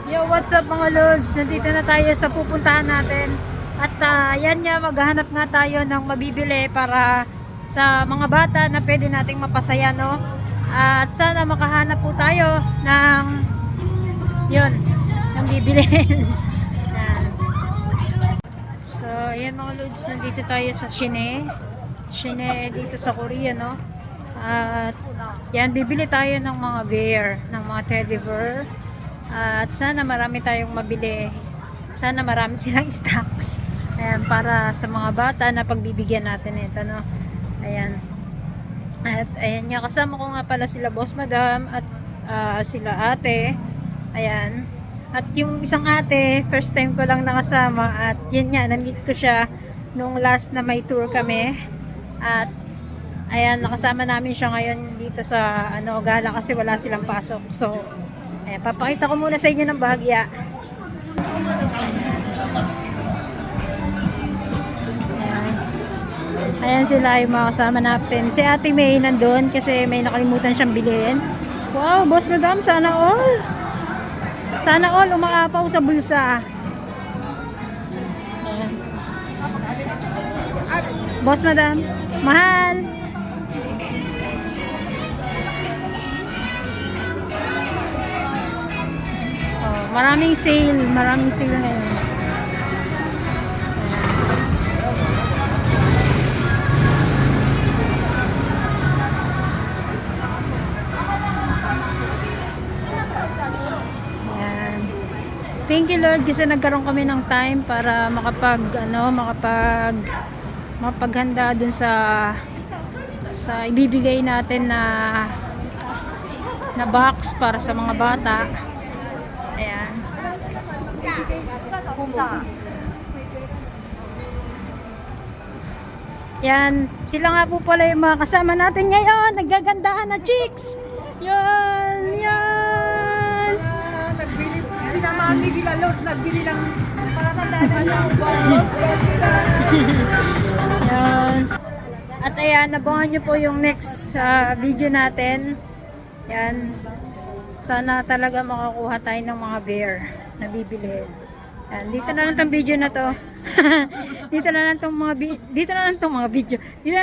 Yo, what's up mga lords? Nandito na tayo sa pupuntahan natin. At yan nga, maghahanap nga tayo ng mabibili para sa mga bata na pwede nating mapasaya, no? At sana makahanap po tayo ng yun, ng bibilin. Yan. So, ayan mga lords, nandito tayo sa Shine. Shine dito sa Korea, no? At yan, bibili tayo ng mga bear, ng mga teddy bear. At sana marami tayong mabili. Sana marami silang stocks. Ayan, para sa mga bata na pagbibigyan natin ito, no? Ayan. At ayan nga, kasama ko nga pala sila Boss Madam at sila ate. Ayan. At yung isang ate, first time ko lang nakasama. At yun nga, na-meet ko siya nung last na may tour kami. At ayan, nakasama namin siya ngayon dito sa gala kasi wala silang pasok. So, ayan, papakita ko muna sa inyo ng bahagya. Ayan sila yung mga kasama natin. Si Ate May nandun kasi may nakalimutan siyang bilhin. Wow, Boss Madam, sana all. Sana all umaapaw sa bulsa. Ayan. Boss Madam, mahal. Oh, maraming sale ngayon. Ayan. Thank you Lord kasi nagkaroon kami ng time para mapaghanda dun sa ibibigay natin na box para sa mga bata. Ayan. Yan, sila nga po pala yung mga kasama natin ngayon. Naggagandahan na chicks. Yan, yan. Nagbili, sila mami, sila Lord, nagbili ng palatandaan ng Yan. At ayan, abangan nyo po yung next video natin. Yan. Sana talaga makakuha tayo ng mga bear na bibilhin. Yan. Dito na lang tong video na to. Dito na lang tong mga video. Dito na lang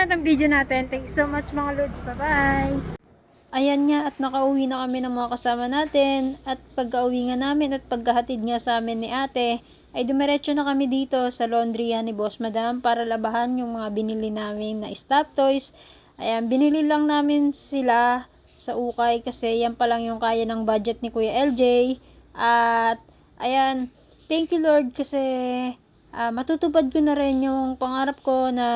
tong video natin. Thank you so much mga lords. Bye-bye. Ayan nga at nakauwi na kami ng mga kasama natin. At pagka-uwi nga namin at pagkahatid nga sa amin ni ate, ay dumiretso na kami dito sa laundrya ni Boss Madam para labahan yung mga binili namin na stuffed toys. Ayan, binili lang namin sila sa ukay kasi yan pa lang yung kaya ng budget ni Kuya LJ. At ayan, thank you Lord kasi matutupad ko na rin yung pangarap ko na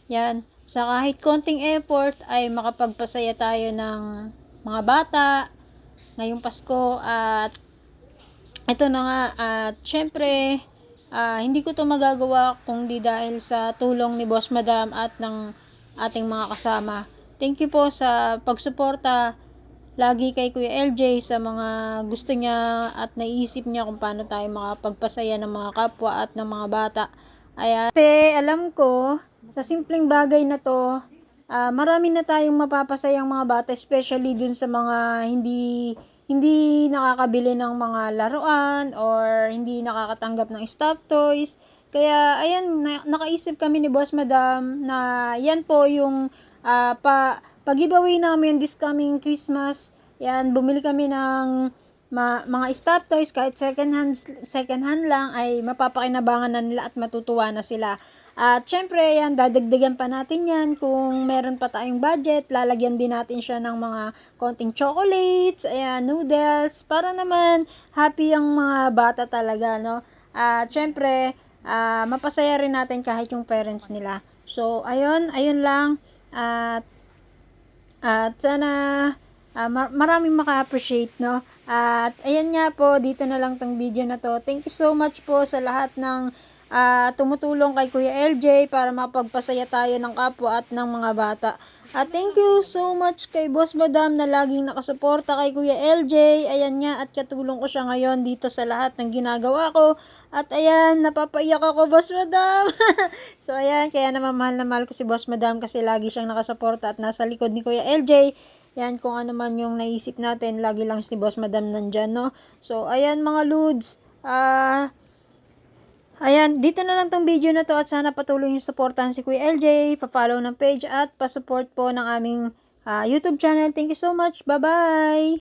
yan, sa kahit konting effort ay makapagpasaya tayo ng mga bata ngayong Pasko. At ito na nga, at syempre hindi ko to magagawa kung di dahil sa tulong ni Boss Madam at ng ating mga kasama. Thank you po sa pagsuporta lagi kay Kuya LJ sa mga gusto niya at naisip niya kung paano tayo makapagpasaya ng mga kapwa at ng mga bata. Ayan. Kasi alam ko, sa simpleng bagay na to, marami na tayong mapapasayang mga bata, especially dun sa mga hindi nakakabili ng mga laruan or hindi nakakatanggap ng stuffed toys. Kaya ayan, nakaisip kami ni Boss Madam na yan po yung pag-giveaway namin this coming Christmas. Yan, bumili kami ng mga stuffed toys kahit second hand lang ay mapapakinabangan na nila at matutuwa na sila. At syempre yan, dadagdagan pa natin yan kung meron pa tayong budget, lalagyan din natin siya ng mga konting chocolates, ayan, noodles, para naman happy ang mga bata talaga, no? At syempre, mapasaya rin natin kahit yung parents nila. So, ayun lang. At sana maraming maka-appreciate, no? At ayan nga po, dito na lang tong video na to. Thank you so much po sa lahat ng tumutulong kay Kuya LJ para mapagpasaya tayo ng kapwa at ng mga bata. At thank you so much kay Boss Madam na laging nakasuporta kay Kuya LJ. Ayan nga, at katulong ko siya ngayon dito sa lahat ng ginagawa ko. At ayan, napapaiyak ako, Boss Madam. So ayan, kaya naman mahal na mahal ko si Boss Madam kasi lagi siyang nakasuporta at nasa likod ni Kuya LJ. Yan, kung ano man yung naisip natin, lagi lang si Boss Madam nandyan, no? So, ayan mga Lods. Ayan, dito na lang tong video na to at sana patuloy nyo supportahan si Kuya LJ, pa-follow ng page at pa-support po ng aming YouTube channel. Thank you so much. Bye-bye!